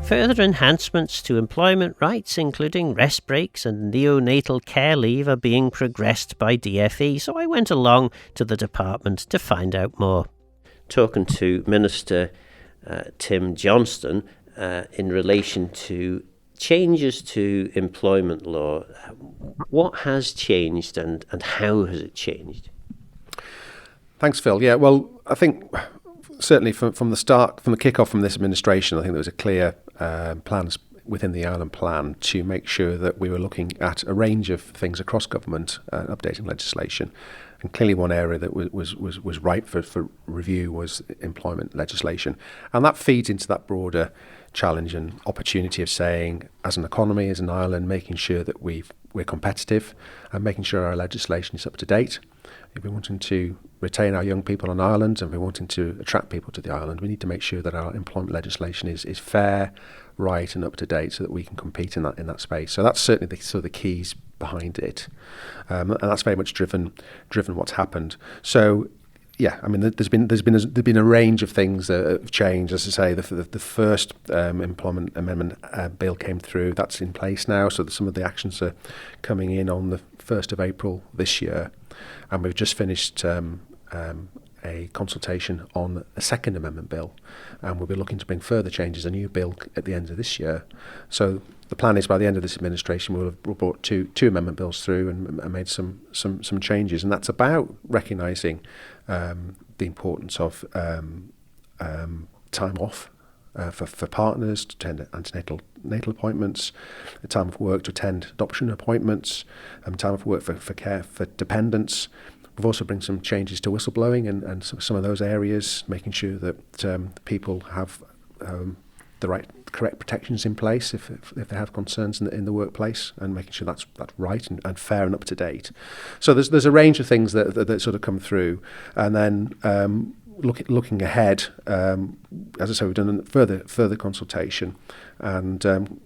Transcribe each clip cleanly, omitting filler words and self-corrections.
Further enhancements to employment rights, including rest breaks and neonatal care leave, are being progressed by DfE, so I went along to the department to find out more. Talking to Minister Tim Johnston in relation to changes to employment law, what has changed and how has it changed? Thanks, Phil. Yeah, well, I think certainly from the start, from the kick-off from this administration, I think there was a clear plans within the Ireland Plan to make sure that we were looking at a range of things across government, updating legislation. And clearly one area that was ripe for review was employment legislation. And that feeds into that broader challenge and opportunity of saying, as an economy, as an Ireland, making sure that we're competitive and making sure our legislation is up to date. If we're wanting to retain our young people on Ireland and we're wanting to attract people to the island, we need to make sure that our employment legislation is fair, right and up to date so that we can compete in that space. So that's certainly the keys behind it. And that's very much driven what's happened. So yeah, I mean, there's been a range of things that have changed. As I say, the first employment amendment bill came through. That's in place now. So some of the actions are coming in on the 1st of April this year. And we've just finished a consultation on a second amendment bill, and we'll be looking to bring further changes, a new bill at the end of this year. So the plan is by the end of this administration we'll have brought two amendment bills through and made some changes, and that's about recognising the importance of time off for partners to attend antenatal appointments, a time of work to attend adoption appointments, time of work for care for dependents. We've also bring some changes to whistleblowing and some of those areas, making sure that people have the correct protections in place if they have concerns in the workplace, and making sure that's right and fair and up to date. So there's a range of things that sort of come through, and then looking ahead, as I say, we've done further consultation, and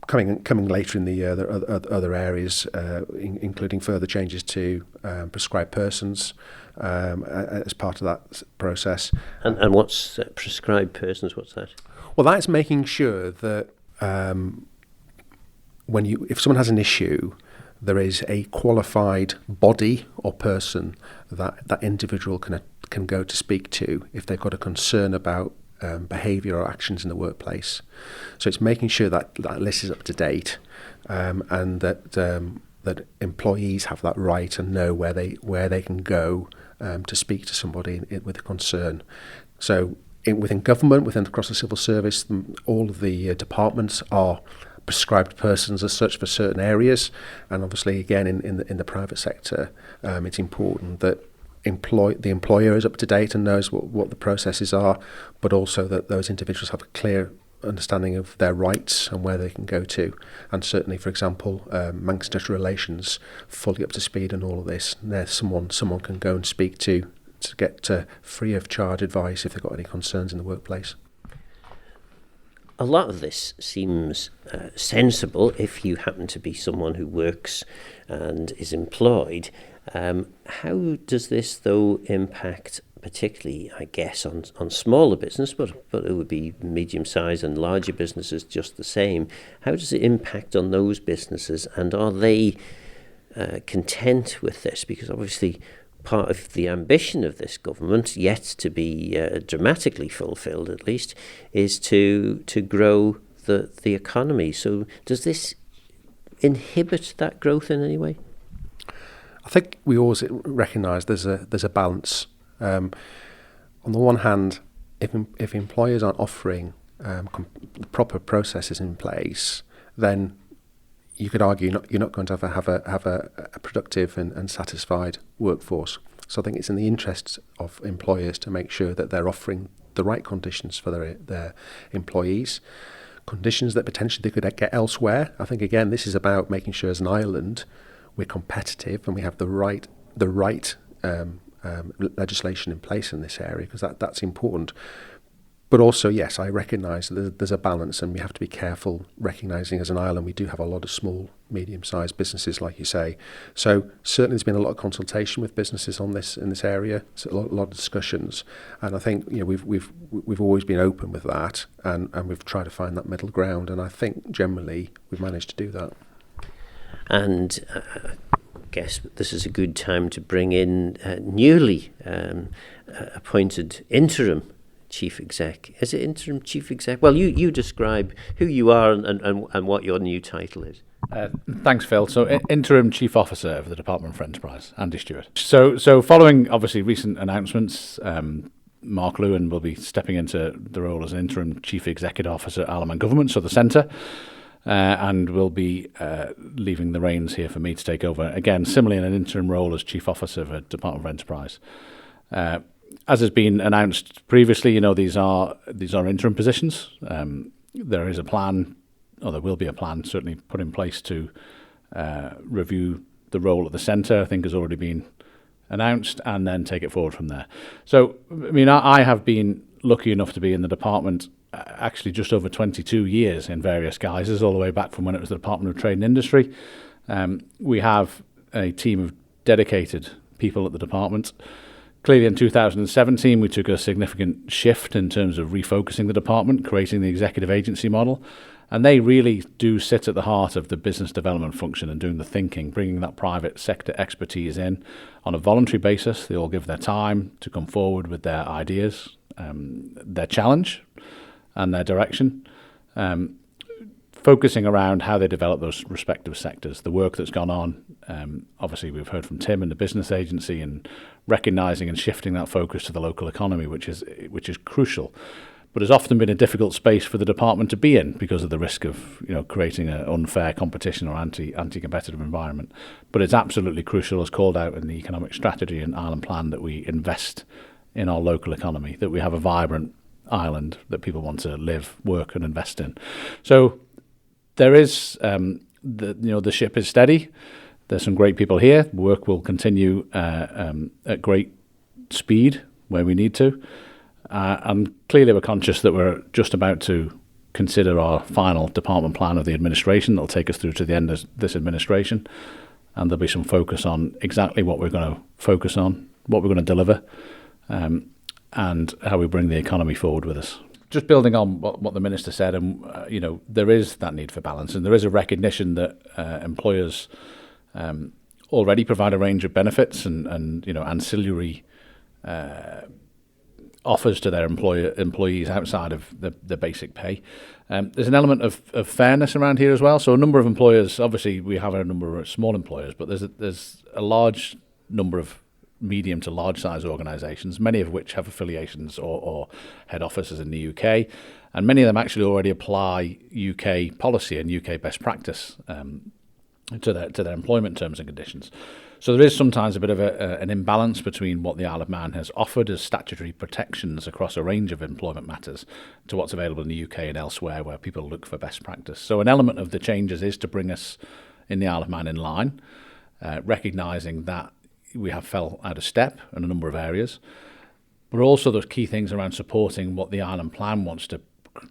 coming later in the year, there are other areas, including further changes to prescribed persons as part of that process. And what's prescribed persons? What's that? Well, that's making sure that if someone has an issue, there is a qualified body or person that individual can go to speak to if they've got a concern about behaviour or actions in the workplace. So it's making sure that list is up to date, and that employees have that right and know where they can go to speak to somebody with a concern. So within government, across the civil service, all of the departments are prescribed persons as such for certain areas, and obviously again in the private sector, it's important that the employer is up to date and knows what the processes are, but also that those individuals have a clear understanding of their rights and where they can go to. And certainly, for example, Manchester Relations fully up to speed on all of this. And there's someone can go and speak to get free of charge advice if they've got any concerns in the workplace. A lot of this seems sensible if you happen to be someone who works and is employed. How does this, though, impact particularly, I guess, on smaller business, but it would be medium-sized and larger businesses just the same? How does it impact on those businesses, and are they content with this? Because obviously part of the ambition of this government, yet to be dramatically fulfilled at least, is to grow the economy. So does this inhibit that growth in any way? I think we always recognise there's a balance. On the one hand, if employers aren't offering proper processes in place, then you could argue you're not going to have a productive and satisfied workforce. So I think it's in the interests of employers to make sure that they're offering the right conditions for their employees, conditions that potentially they could get elsewhere. I think again this is about making sure as an island we're competitive and we have the right legislation in place in this area, because that's important. But also, yes, I recognise that there's a balance, and we have to be careful, recognising as an island we do have a lot of small, medium-sized businesses, like you say. So certainly there's been a lot of consultation with businesses on this in this area, so a lot of discussions, and I think we've always been open with that, and we've tried to find that middle ground, and I think generally we've managed to do that. And I guess this is a good time to bring in newly appointed interim Chief Exec. Is it interim Chief Exec? Well, you describe who you are and what your new title is. Thanks, Phil. So, interim Chief Officer of the Department for Enterprise, Andy Stewart. So following obviously recent announcements, Mark Lewin will be stepping into the role as an interim Chief Executive Officer at Isle of Man Government, so the centre, and will be leaving the reins here for me to take over. Again, similarly in an interim role as Chief Officer of the Department of Enterprise. As has been announced previously, these are interim positions. There is a plan, or there will be a plan certainly put in place to review the role at the centre. I think has already been announced, and then take it forward from there. So, I have been lucky enough to be in the department actually just over 22 years in various guises, all the way back from when it was the Department of Trade and Industry. We have a team of dedicated people at the department. Clearly, in 2017, we took a significant shift in terms of refocusing the department, creating the executive agency model. And they really do sit at the heart of the business development function and doing the thinking, bringing that private sector expertise in on a voluntary basis. They all give their time to come forward with their ideas, their challenge and their direction, focusing around how they develop those respective sectors, the work that's gone on. Obviously, we've heard from Tim and the business agency, and recognising and shifting that focus to the local economy, which is crucial, but has often been a difficult space for the department to be in because of the risk of creating an unfair competition or anti-competitive environment. But it's absolutely crucial, as called out in the economic strategy and island plan, that we invest in our local economy, that we have a vibrant island that people want to live, work, and invest in. So there is the ship is steady. There's some great people here. Work will continue at great speed where we need to. And clearly we're conscious that we're just about to consider our final department plan of the administration that will take us through to the end of this administration. And there'll be some focus on exactly what we're going to focus on, what we're going to deliver, and how we bring the economy forward with us. Just building on what the Minister said, and there is that need for balance, and there is a recognition that employers already provide a range of benefits and ancillary offers to their employees outside of the basic pay. There's an element of fairness around here as well. So a number of employers, obviously we have a number of small employers, but there's a large number of medium to large size organisations, many of which have affiliations or head offices in the UK, and many of them actually already apply UK policy and UK best practice to their employment terms and conditions. So there is sometimes a bit of an imbalance between what the Isle of Man has offered as statutory protections across a range of employment matters to what's available in the UK and elsewhere where people look for best practice. So an element of the changes is to bring us in the Isle of Man in line, recognising that we have fell out of step in a number of areas, but also those key things around supporting what the Island Plan wants to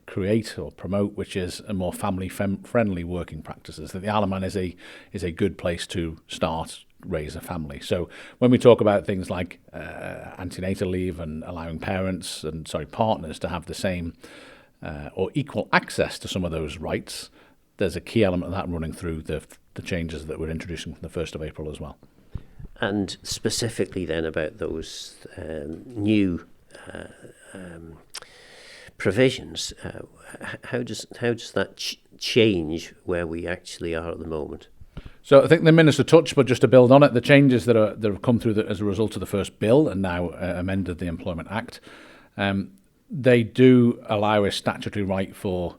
create or promote, which is a more family-friendly working practices. That the Isle of Man is a good place to start, raise a family. So when we talk about things like antenatal leave and allowing partners to have the same or equal access to some of those rights, there's a key element of that running through the changes that we're introducing from the 1st of April as well. And specifically then about those new provisions, how does that change where we actually are at the moment? So I think the Minister touched, but just to build on it, the changes that have come through as a result of the first bill and now amended the Employment Act, they do allow a statutory right for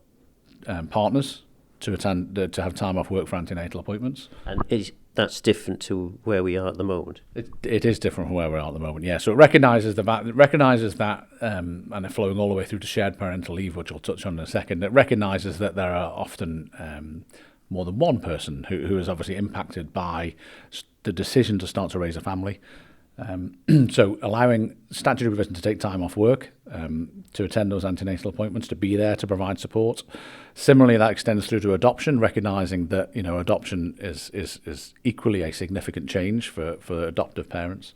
partners to have time off work for antenatal appointments. And that's different to where we are at the moment. It is different from where we are at the moment. Yeah. So it recognises that, and they're flowing all the way through to shared parental leave, which I'll touch on in a second. It recognises that there are often more than one person who is obviously impacted by the decision to start to raise a family, So allowing statutory provision to take time off work to attend those antenatal appointments, to be there to provide support. Similarly, that extends through to adoption, recognising that adoption is equally a significant change for adoptive parents.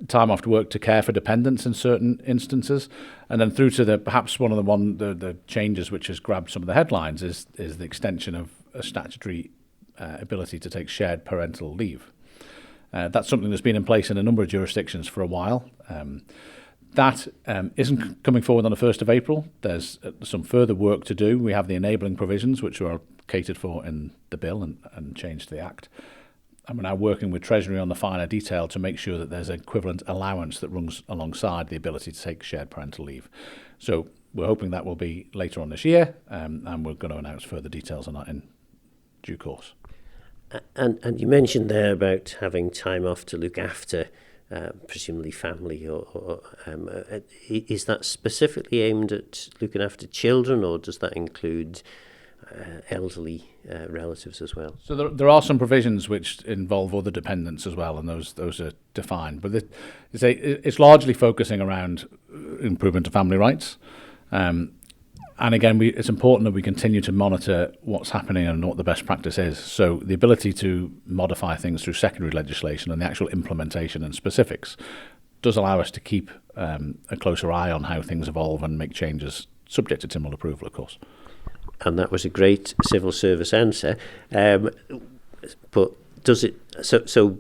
Time off to work to care for dependents in certain instances, and then through to perhaps one of the changes which has grabbed some of the headlines is the extension of a statutory ability to take shared parental leave. That's something that's been in place in a number of jurisdictions for a while. That isn't coming forward on the 1st of April. There's some further work to do. We have the enabling provisions, which are catered for in the bill and changed to the Act. And we're now working with Treasury on the finer detail to make sure that there's an equivalent allowance that runs alongside the ability to take shared parental leave. So we're hoping that will be later on this year, and we're going to announce further details on that in due course. And you mentioned there about having time off to look after presumably family, or is that specifically aimed at looking after children, or does that include elderly relatives as well? So there are some provisions which involve other dependents as well, and those are defined. But it's largely focusing around improvement of family rights. And again, it's important that we continue to monitor what's happening and what the best practice is. So the ability to modify things through secondary legislation and the actual implementation and specifics does allow us to keep a closer eye on how things evolve and make changes, subject to TIML approval, of course. And that was a great civil service answer. But does it... So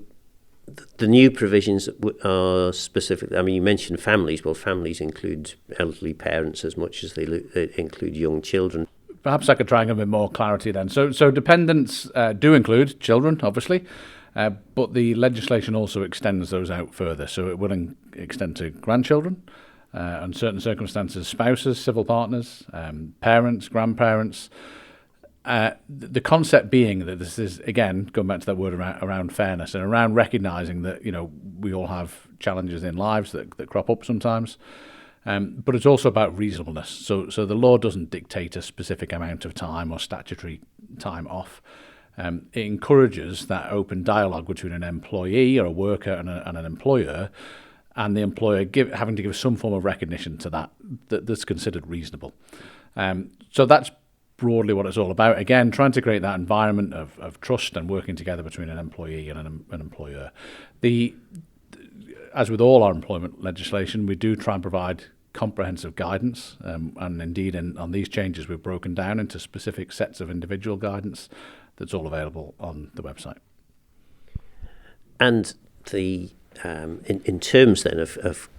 the new provisions are specific. I mean, you mentioned families. Well, families include elderly parents as much as they include young children. Perhaps I could try and give a bit more clarity then. So dependents do include children, obviously, but the legislation also extends those out further. So it will extend to grandchildren, and certain circumstances, spouses, civil partners, parents, grandparents. The concept being that this is, again, going back to that word around fairness and around recognising that, we all have challenges in lives that crop up sometimes. But it's also about reasonableness. So the law doesn't dictate a specific amount of time or statutory time off. It encourages that open dialogue between an employee or a worker and an employer, and the employer having to give some form of recognition to that's considered reasonable. So that's broadly what it's all about. Again, trying to create that environment of trust and working together between an employee and an employer. As with all our employment legislation, we do try and provide comprehensive guidance, and indeed on these changes we've broken down into specific sets of individual guidance that's all available on the website. And in terms then of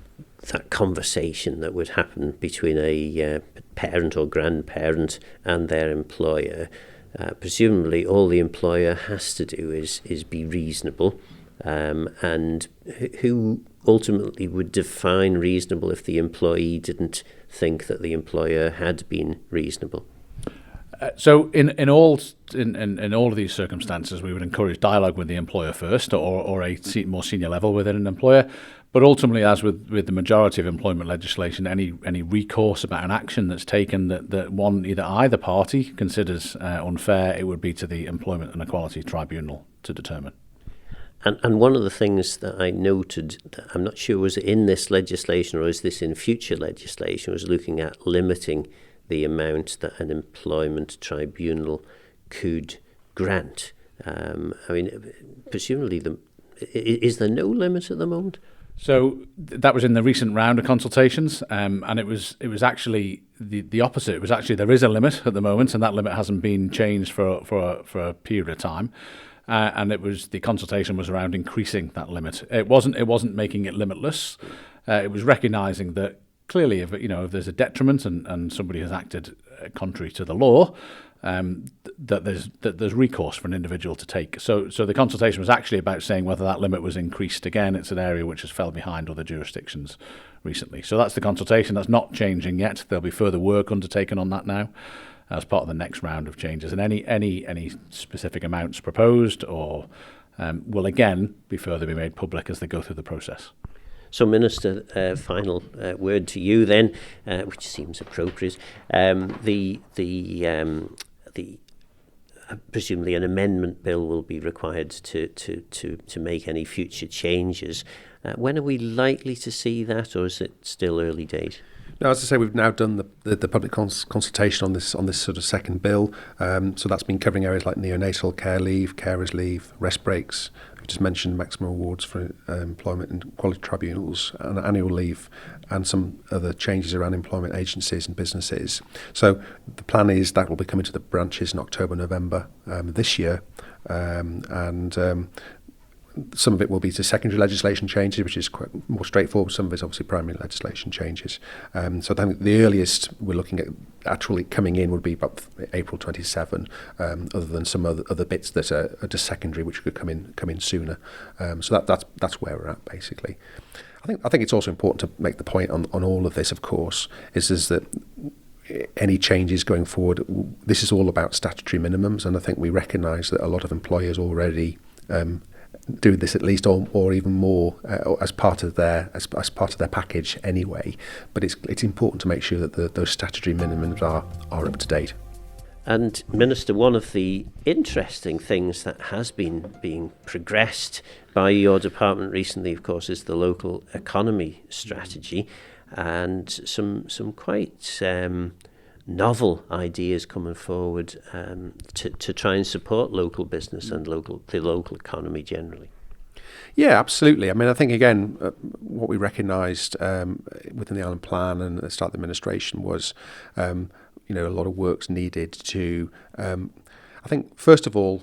that conversation that would happen between a parent or grandparent and their employer, presumably all the employer has to do is be reasonable, and who ultimately would define reasonable if the employee didn't think that the employer had been reasonable? So in all of these circumstances, we would encourage dialogue with the employer first, or a more senior level within an employer. But ultimately, as with the majority of employment legislation, any recourse about an action that's taken that either party considers unfair, it would be to the Employment and Equality Tribunal to determine. And one of the things that I noted, that I'm not sure was in this legislation or is this in future legislation, was looking at limiting the amount that an employment tribunal could grant. Presumably, is there no limit at the moment? So that was in the recent round of consultations, and it was actually the opposite. It was actually there is a limit at the moment, and that limit hasn't been changed for a period of time. And the consultation was around increasing that limit. It wasn't making it limitless. It was recognising that clearly, if there's a detriment and somebody has acted contrary to the law, that there's recourse for an individual to take. So the consultation was actually about saying whether that limit was increased. Again, it's an area which has fell behind other jurisdictions recently. So that's the consultation. That's not changing yet. There'll be further work undertaken on that now as part of the next round of changes. And any specific amounts proposed or will again be made public as they go through the process. So, Minister, final word to you then, which seems appropriate. The presumably an amendment bill will be required to make any future changes. When are we likely to see that, or is it still early days? No, as I say, we've now done the public consultation on this sort of second bill. So that's been covering areas like neonatal care leave, carers leave, rest breaks. I've just mentioned maximum awards for Employment and Equality Tribunals and annual leave, and some other changes around employment agencies and businesses. So the plan is that will be coming to the branches in October, November this year, and some of it will be to secondary legislation changes, which is quite more straightforward. Some of it's obviously primary legislation changes. So I think the earliest we're looking at actually coming in would be about April 27, other than some other bits that are just secondary, which could come in sooner. So that's where we're at, basically. I think it's also important to make the point on all of this, of course, is that any changes going forward, this is all about statutory minimums, and I think we recognise that a lot of employers already do this at least or even more as part of their package anyway. But it's important to make sure that those statutory minimums are up to date. And Minister, one of the interesting things that has been being progressed by your department recently, of course, is the local economy strategy, and some quite novel ideas coming forward to try and support local business and the local economy generally. Yeah, absolutely. I mean, I think, again, what we recognised within the Island Plan and at the start of the administration was, a lot of work's needed to, I think, first of all,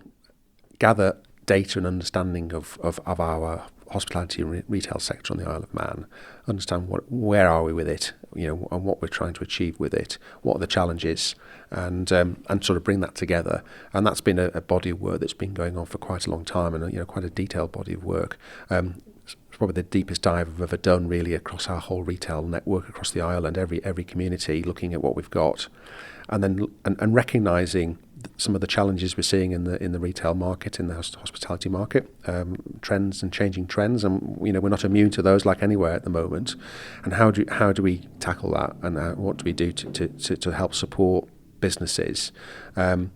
gather data and understanding of our hospitality and retail sector on the Isle of Man, understand where are we with it, and what we're trying to achieve with it, what are the challenges, and sort of bring that together. And that's been a body of work that's been going on for quite a long time, and quite a detailed body of work. It's probably the deepest dive I've ever done, really, across our whole retail network across the island, every community, looking at what we've got, and then and recognising some of the challenges we're seeing in the retail market, in the hospitality market, trends and changing trends, and we're not immune to those like anywhere at the moment. And how do we tackle that, and what do we do to help support businesses? And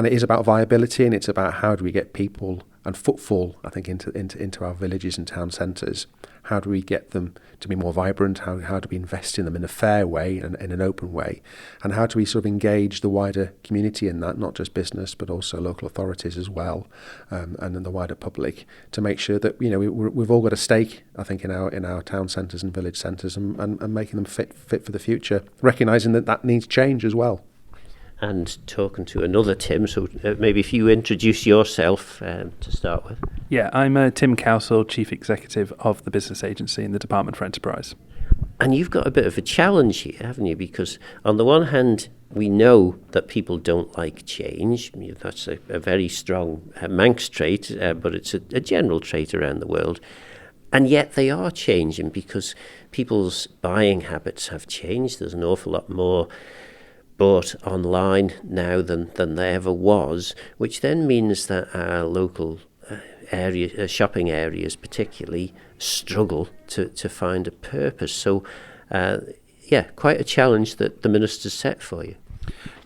it is about viability, and it's about how do we get people and footfall, I think, into our villages and town centres. How do we get them to be more vibrant? How do we invest in them in a fair way and in an open way? And how do we sort of engage the wider community in that, not just business, but also local authorities as well, and then the wider public, to make sure that we've all got a stake, I think, in our town centres and village centres, and making them fit for the future, recognising that needs change as well. And talking to another Tim, so maybe if you introduce yourself to start with. Yeah, I'm Tim Cowsall, Chief Executive of the Business Agency in the Department for Enterprise. And you've got a bit of a challenge here, haven't you? Because on the one hand, we know that people don't like change. That's a very strong Manx trait, but it's a general trait around the world. And yet they are changing because people's buying habits have changed. There's an awful lot more bought online now than there ever was, which then means that our local shopping areas particularly struggle to find a purpose. So, quite a challenge that the Minister's set for you.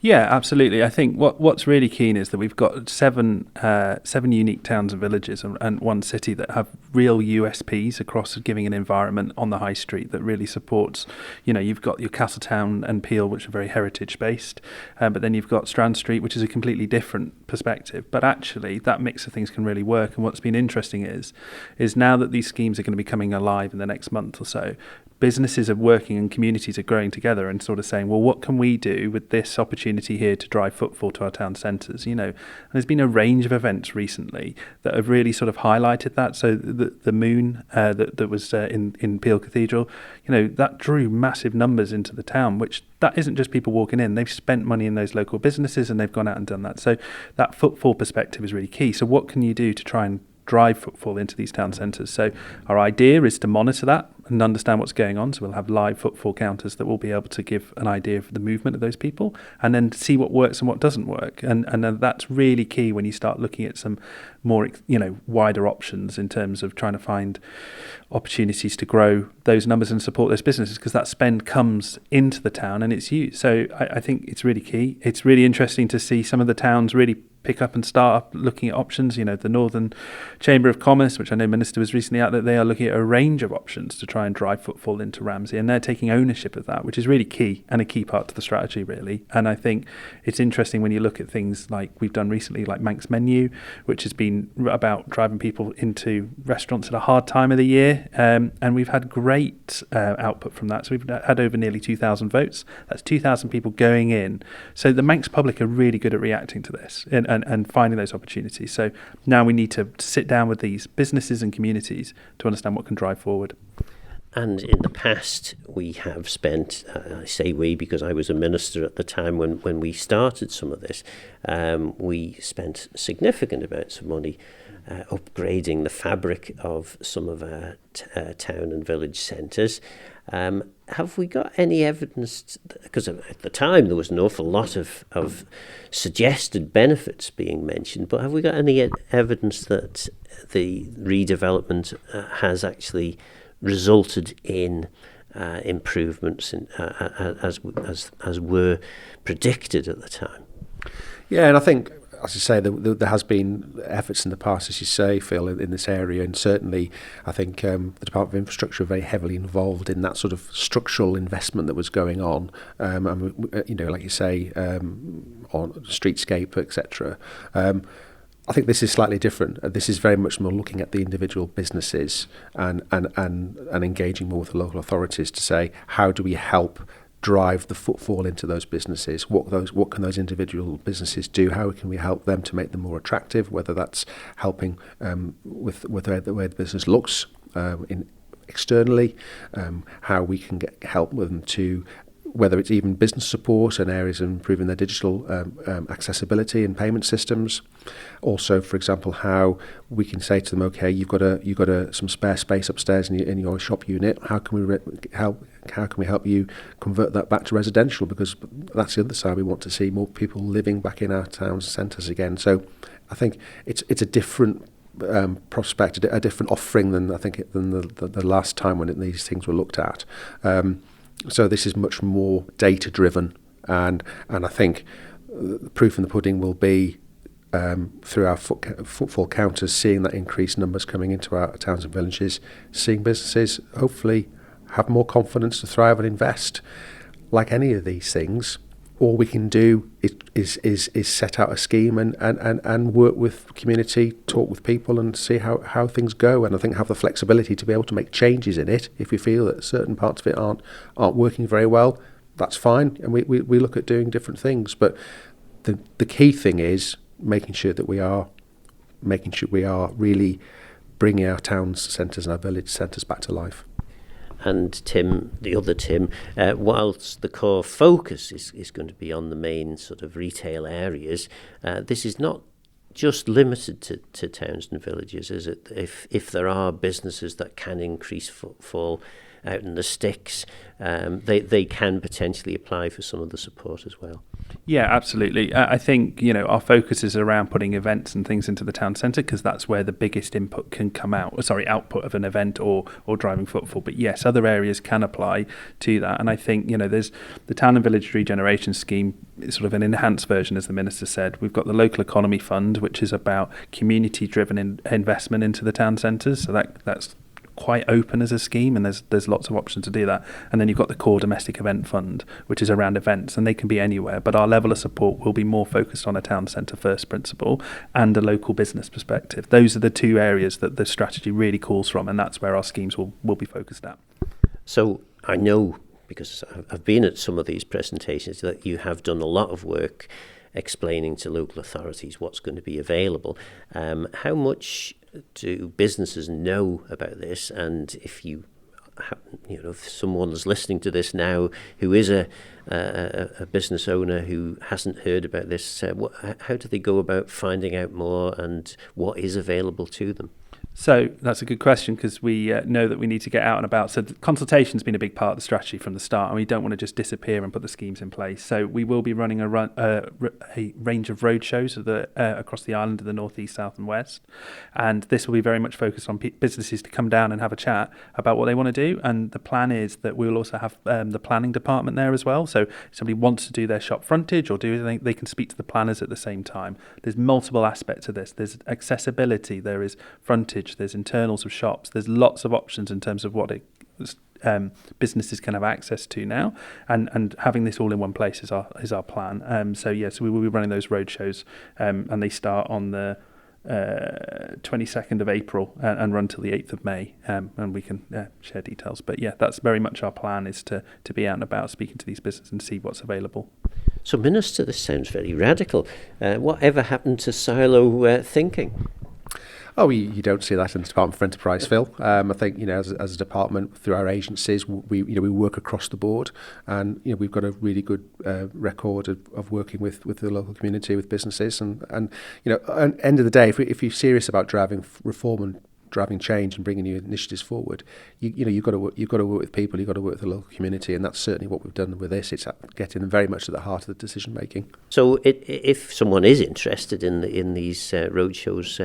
Yeah, absolutely. I think what's really keen is that we've got seven unique towns and villages and one city that have real USPs across giving an environment on the high street that really supports. You've got your Castletown and Peel, which are very heritage based, but then you've got Strand Street, which is a completely different perspective. But actually, that mix of things can really work. And what's been interesting is now that these schemes are going to be coming alive in the next month or so, businesses are working and communities are growing together and sort of saying, well, what can we do with this opportunity here to drive footfall to our town centres? And there's been a range of events recently that have really sort of highlighted that. So the moon that was in Peel Cathedral, that drew massive numbers into the town, which that isn't just people walking in. They've spent money in those local businesses and they've gone out and done that. So that footfall perspective is really key. So what can you do to try and drive footfall into these town centres? So our idea is to monitor that and understand what's going on. So we'll have live footfall counters that will be able to give an idea of the movement of those people, and then see what works and what doesn't work. And that's really key when you start looking at some more wider options in terms of trying to find opportunities to grow those numbers and support those businesses, because that spend comes into the town and it's used. So I think it's really key. It's really interesting to see some of the towns really pick up and start up looking at options. You know, the Northern Chamber of Commerce, which I know Minister was recently out, that they are looking at a range of options to try and drive footfall into Ramsey, and they're taking ownership of that, which is really key and a key part to the strategy, really. And I think it's interesting when you look at things like we've done recently, like Manx Menu, which has been about driving people into restaurants at a hard time of the year, and we've had great output from that. So we've had over nearly 2,000 votes. That's 2,000 people going in. So the Manx public are really good at reacting to this and finding those opportunities. So now we need to sit down with these businesses and communities to understand what can drive forward. And in the past, we have spent, I say we because I was a minister at the time when we started some of this, we spent significant amounts of money upgrading the fabric of some of our town and village centres. Have we got any evidence, because at the time there was an awful lot of suggested benefits being mentioned, but have we got any evidence that the redevelopment has actually resulted in improvements as were predicted at the time? Yeah, and I think, as you say, there has been efforts in the past, as you say, Phil, in this area, and certainly I think the Department of Infrastructure are very heavily involved in that sort of structural investment that was going on, you know, like you say, on streetscape, etc. I think this is slightly different. This is very much more looking at the individual businesses and engaging more with the local authorities to say, how do we help drive the footfall into those businesses? What can those individual businesses do? How can we help them to make them more attractive? Whether that's helping with the way the business looks externally, how we can help with them to, whether it's even business support and areas of improving their digital accessibility and payment systems. Also, for example, how we can say to them, okay, you've got some spare space upstairs in your shop unit. How can we help you convert that back to residential? Because that's the other side. We want to see more people living back in our town centres again. So I think it's a different prospect, a different offering than the last time when these things were looked at. So this is much more data driven, and I think the proof in the pudding will be through our footfall counters, seeing that increased numbers coming into our towns and villages, seeing businesses hopefully have more confidence to thrive and invest. Like any of these things, all we can do is set out a scheme and work with community, talk with people and see how things go, and I think have the flexibility to be able to make changes in it if we feel that certain parts of it aren't working very well. That's fine, and we look at doing different things, but the key thing is making sure we are really bringing our town centres and our village centres back to life. And Tim, the other Tim, whilst the core focus is going to be on the main sort of retail areas, this is not just limited to towns and villages, is it? If there are businesses that can increase footfall out in the sticks, they can potentially apply for some of the support as well. Yeah, absolutely. I think, our focus is around putting events and things into the town centre, because that's where the biggest output of an event or driving footfall. But yes, other areas can apply to that. And I think, there's the Town and Village Regeneration Scheme, is sort of an enhanced version, as the Minister said. We've got the Local Economy Fund, which is about community-driven investment into the town centres. So that's quite open as a scheme, and there's lots of options to do that. And then you've got the Core Domestic Event Fund, which is around events, and they can be anywhere, but our level of support will be more focused on a town centre first principle and a local business perspective. Those are the two areas that the strategy really calls from, and that's where our schemes will be focused at. So I know, because I've been at some of these presentations, that you have done a lot of work explaining to local authorities what's going to be available. How much do businesses know about this? And if if someone's listening to this now who is a business owner who hasn't heard about this, how do they go about finding out more, and what is available to them? So that's a good question, because we know that we need to get out and about. So consultation's been a big part of the strategy from the start, and we don't want to just disappear and put the schemes in place. So we will be running a range of road shows across the island of the north, east, south and west. And this will be very much focused on businesses to come down and have a chat about what they want to do. And the plan is that we will also have the planning department there as well. So if somebody wants to do their shop frontage or do anything, they can speak to the planners at the same time. There's multiple aspects of this. There's accessibility, there is frontage, there's internals of shops, there's lots of options in terms of what businesses can have access to now, and having this all in one place is our plan. So we will be running those road shows, and they start on the 22nd of April and run till the 8th of May, and we can share details. But that's very much our plan, is to be out and about speaking to these businesses and see what's available. So, Minister, this sounds very radical. Whatever happened to silo thinking? Oh, you don't see that in the Department for Enterprise, Phil. I think, as a department, through our agencies, we work across the board, and we've got a really good record of working with the local community, with businesses, and at the end of the day, if you're serious about driving reform and driving change and bringing new initiatives forward, you've got to work with people, you've got to work with the local community, and that's certainly what we've done with this. It's getting them very much at the heart of the decision making. So, if someone is interested in these roadshows,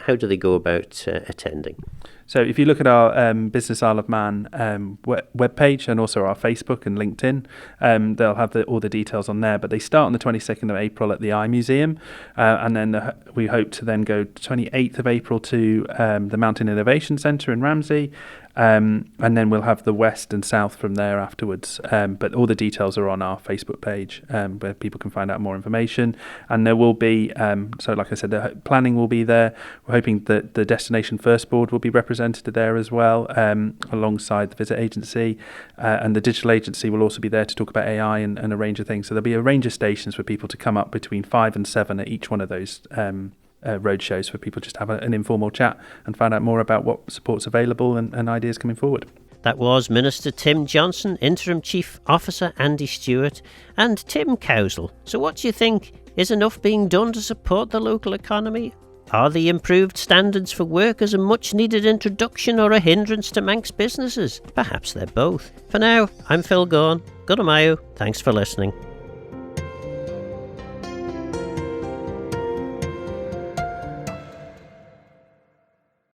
how do they go about attending? So if you look at our Business Isle of Man webpage, and also our Facebook and LinkedIn, they'll have all the details on there. But they start on the 22nd of April at the Eye Museum, and then we hope to then go 28th of April to the Mountain Innovation Centre in Ramsey, and then we'll have the west and south from there afterwards. But all the details are on our Facebook page, where people can find out more information. And there will be, so like I said, the planning will be there. We're hoping that the Destination First Board will be represented there as well, alongside the Visit Agency, and the Digital Agency will also be there to talk about AI and a range of things. So there'll be a range of stations for people to come up between 5 and 7 at each one of those road shows, for people just to have an informal chat and find out more about what support's available and ideas coming forward. That was Minister Tim Johnson, Interim Chief Officer Andy Stewart, and Tim Cowsall. So what do you think? Is enough being done to support the local economy? Are the improved standards for workers a much-needed introduction or a hindrance to Manx businesses? Perhaps they're both. For now, I'm Phil Gaughan. Good Mayo. Thanks for listening.